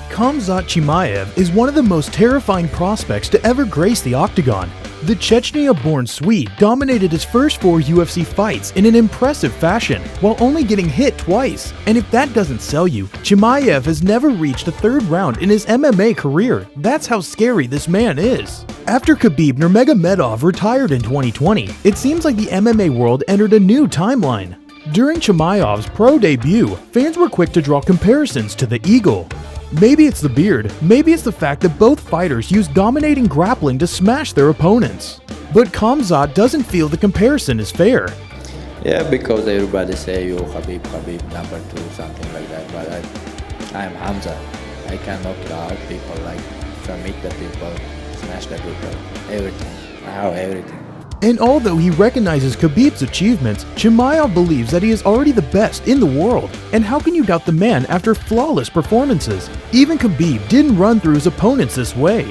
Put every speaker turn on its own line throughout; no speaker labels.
Khamzat Chimaev is one of the most terrifying prospects to ever grace the octagon. The Chechnya-born Swede dominated his first 4 UFC fights in an impressive fashion, while only getting hit twice. And if that doesn't sell you, Chimaev has never reached a 3rd round in his MMA career. That's how scary this man is. After Khabib Nurmagomedov retired in 2020, it seems like the MMA world entered a new timeline. During Chimaev's pro debut, fans were quick to draw comparisons to the Eagle. Maybe it's the beard, maybe it's the fact that both fighters use dominating grappling to smash their opponents. But Khamzat doesn't feel the comparison is fair.
Yeah, because everybody say you Khabib, number 2, something like that. But I'm Khamzat. I can knock out people, like submit the people, smash the people, everything. I have everything.
And although he recognizes Khabib's achievements, Chimaev believes that he is already the best in the world. And how can you doubt the man after flawless performances? Even Khabib didn't run through his opponents this way.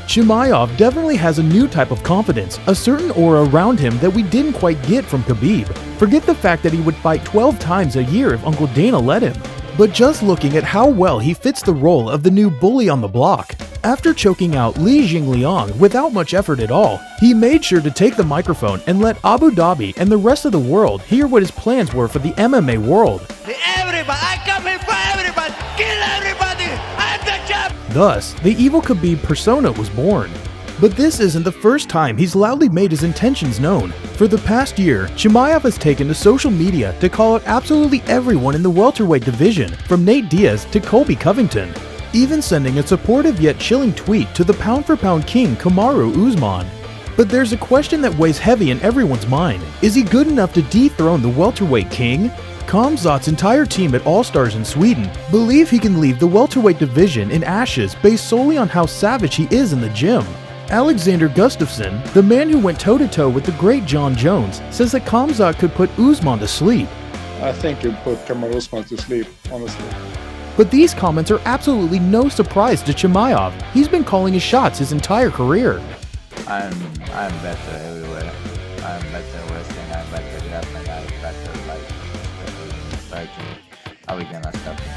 Chimaev definitely has a new type of confidence, a certain aura around him that we didn't quite get from Khabib. Forget the fact that he would fight 12 times a year if Uncle Dana let him. But just looking at how well he fits the role of the new bully on the block. After choking out Li Jingliang without much effort at all, he made sure to take the microphone and let Abu Dhabi and the rest of the world hear what his plans were for the MMA world.
Everybody, I come here for everybody, kill everybody, I'm the champ!
Thus, the Evil Khabib persona was born. But this isn't the first time he's loudly made his intentions known. For the past year, Chimaev has taken to social media to call out absolutely everyone in the welterweight division, from Nate Diaz to Colby Covington, even sending a supportive yet chilling tweet to the pound-for-pound king Kamaru Usman. But there's a question that weighs heavy in everyone's mind. Is he good enough to dethrone the welterweight king? Khamzat's entire team at All Stars in Sweden believe he can leave the welterweight division in ashes based solely on how savage he is in the gym. Alexander Gustafsson, the man who went toe-to-toe with the great John Jones, says that Khamzat could put Usman to sleep.
I think you put Kamaru Usman to sleep, honestly.
But these comments are absolutely no surprise to Chimaev. He's been calling his shots his entire career.
I'm better everywhere. I'm better wrestling, I'm better grappling, I'm better striking. How are we gonna stop him?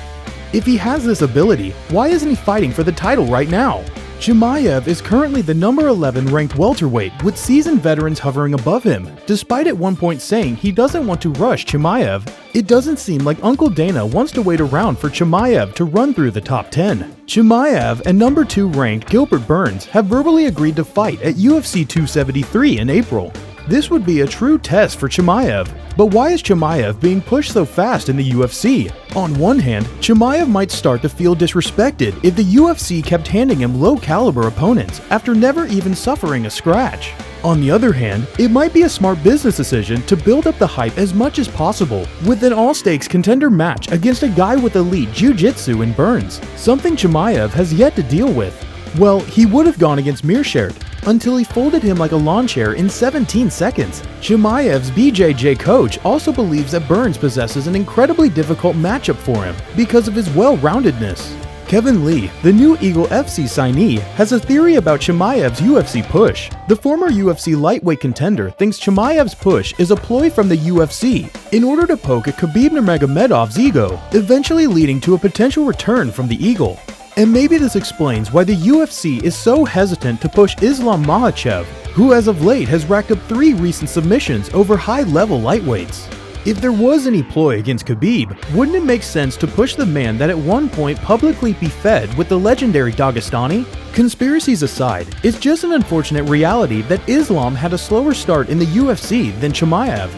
If he has this ability, why isn't he fighting for the title right now? Chimaev is currently the number 11 ranked welterweight with seasoned veterans hovering above him. Despite at one point saying he doesn't want to rush Chimaev, it doesn't seem like Uncle Dana wants to wait around for Chimaev to run through the top 10. Chimaev and number 2 ranked Gilbert Burns have verbally agreed to fight at UFC 273 in April. This would be a true test for Chimaev. But why is Chimaev being pushed so fast in the UFC? On one hand, Chimaev might start to feel disrespected if the UFC kept handing him low-caliber opponents after never even suffering a scratch. On the other hand, it might be a smart business decision to build up the hype as much as possible with an all-stakes contender match against a guy with elite jiu-jitsu in Burns, something Chimaev has yet to deal with. Well, he would have gone against Meerschaert until he folded him like a lawn chair in 17 seconds. Chimaev's BJJ coach also believes that Burns possesses an incredibly difficult matchup for him because of his well-roundedness. Kevin Lee, the new Eagle FC signee, has a theory about Chimaev's UFC push. The former UFC lightweight contender thinks Chimaev's push is a ploy from the UFC in order to poke at Khabib Nurmagomedov's ego, eventually leading to a potential return from the Eagle. And maybe this explains why the UFC is so hesitant to push Islam Makhachev, who as of late has racked up 3 recent submissions over high-level lightweights. If there was any ploy against Khabib, wouldn't it make sense to push the man that at one point publicly befed with the legendary Dagestani? Conspiracies aside, it's just an unfortunate reality that Islam had a slower start in the UFC than Chimaev.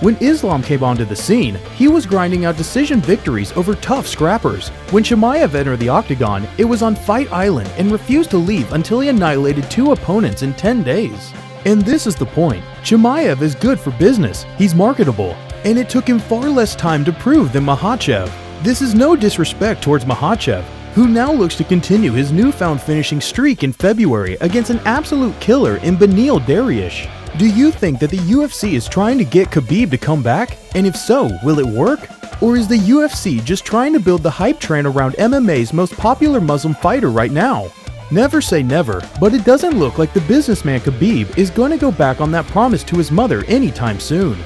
When Islam came onto the scene, he was grinding out decision victories over tough scrappers. When Chimaev entered the octagon, it was on Fight Island and refused to leave until he annihilated 2 opponents in 10 days. And this is the point. Chimaev is good for business, he's marketable, and it took him far less time to prove than Makhachev. This is no disrespect towards Makhachev, who now looks to continue his newfound finishing streak in February against an absolute killer in Beneil Dariush. Do you think that the UFC is trying to get Khabib to come back? And if so, will it work? Or is the UFC just trying to build the hype train around MMA's most popular Muslim fighter right now? Never say never, but it doesn't look like the businessman Khabib is going to go back on that promise to his mother anytime soon.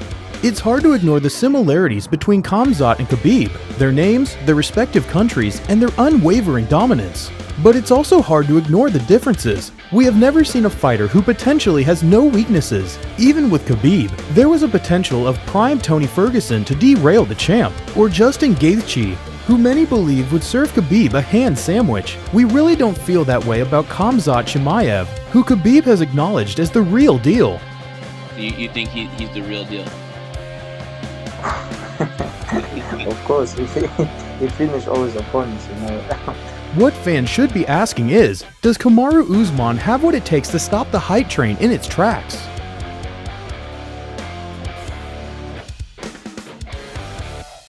It's hard to ignore the similarities between Khamzat and Khabib, their names, their respective countries, and their unwavering dominance. But it's also hard to ignore the differences. We have never seen a fighter who potentially has no weaknesses. Even with Khabib, there was a potential of prime Tony Ferguson to derail the champ, or Justin Gaethje, who many believe would serve Khabib a hand sandwich. We really don't feel that way about Khamzat Chimaev, who Khabib has acknowledged as the real deal.
You think he's the real deal?
Of course, he finished all his opponents, you know.
What fans should be asking is, does Kamaru Usman have what it takes to stop the hype train in its tracks?